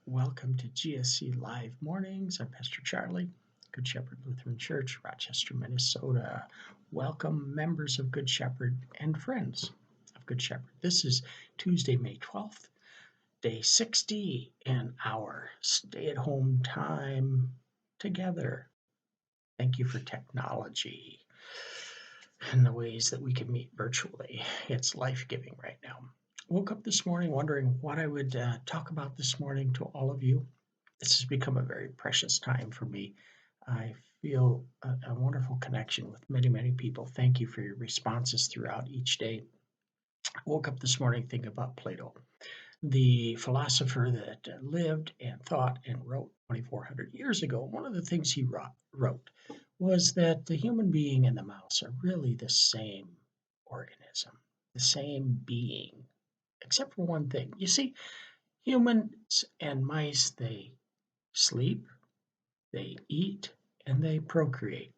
Welcome to GSC Live Mornings. I'm Pastor Charlie, Good Shepherd Lutheran Church, Rochester, Minnesota. Welcome, members of Good Shepherd and friends of Good Shepherd. This is Tuesday, May 12th, day 60 in our stay-at-home time together. Thank you for technology and the ways that we can meet virtually. It's life-giving right now. Woke up this morning wondering what I would talk about this morning to all of you. This has become a very precious time for me. I feel a wonderful connection with many, many people. Thank you for your responses throughout each day. I woke up this morning thinking about Plato, the philosopher that lived and thought and wrote 2,400 years ago. One of the things he wrote was that the human being and the mouse are really the same organism, the same being, except for one thing. You see, humans and mice, they sleep, they eat, and they procreate.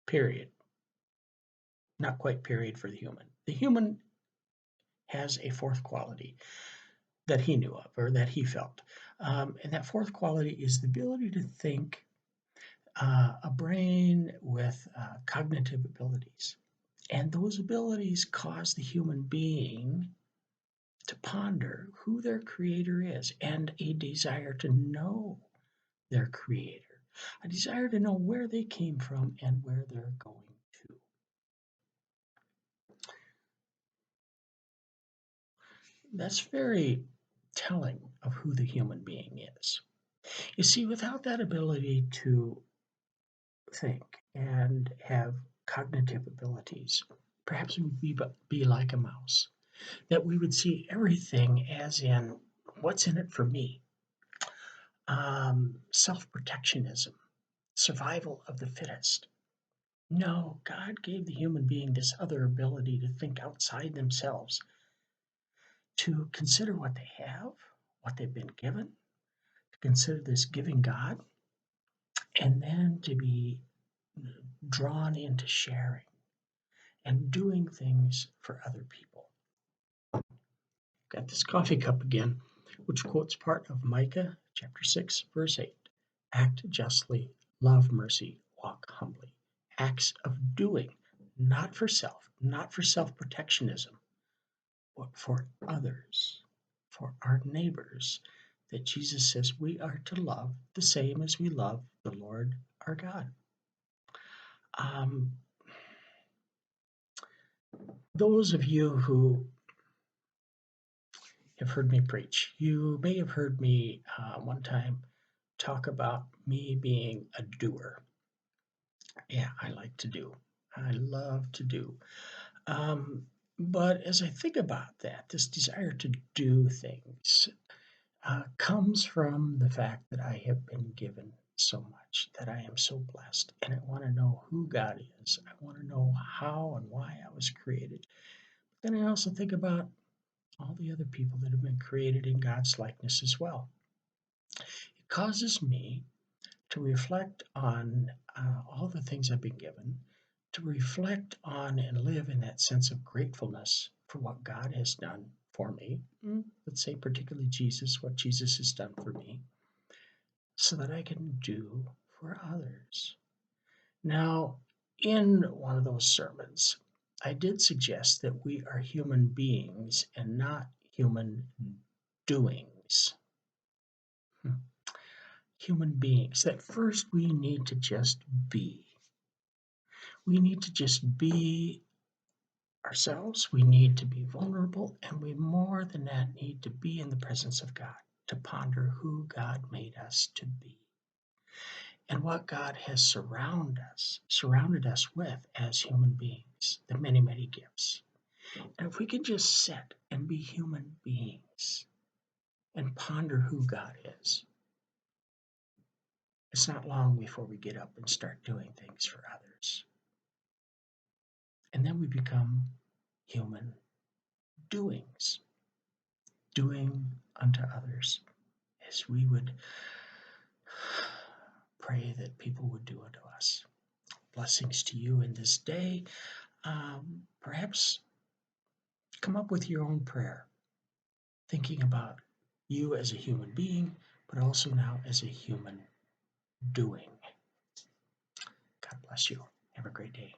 Period. Not quite period for the human. The human has a fourth quality that he knew of or that he felt. And that fourth quality is the ability to think, a brain with cognitive abilities. And those abilities cause the human being to ponder who their creator is and a desire to know their creator, a desire to know where they came from and where they're going to. That's very telling of who the human being is. You see, without that ability to think and have cognitive abilities, perhaps we would be like a mouse, that we would see everything as in what's in it for me, self-protectionism, survival of the fittest. No, God gave the human being this other ability to think outside themselves, to consider what they have, what they've been given, to consider this giving God, and then to be drawn into sharing and doing things for other people. Got this coffee cup again, which quotes part of Micah chapter 6, verse 8. Act justly, love mercy, walk humbly. Acts of doing, not for self, not for self-protectionism, but for others, for our neighbors, that Jesus says we are to love the same as we love the Lord our God. Those of you who have heard me preach, you may have heard me one time talk about me being a doer. Yeah, I like to do. I love to do. But as I think about that, this desire to do things comes from the fact that I have been given so much, that I am so blessed, and I want to know who God is. I want to know how and why I was created. But then I also think about all the other people that have been created in God's likeness as well. It causes me to reflect on all the things I've been given, to reflect on and live in that sense of gratefulness for what God has done for me. Let's say, particularly Jesus, what Jesus has done for me, so that I can do for others. Now, in one of those sermons, I did suggest that we are human beings and not human doings. Human beings, that first we need to just be. We need to just be ourselves. We need to be vulnerable, and we more than that need to be in the presence of God, to ponder who God made us to be and what God has surrounded us with as human beings, the many, many gifts. And if we can just sit and be human beings and ponder who God is, it's not long before we get up and start doing things for others. And then we become human doings, doing unto others as we would pray that people would do unto us. Blessings to you in this day. Perhaps come up with your own prayer, thinking about you as a human being, but also now as a human doing. God bless you. Have a great day.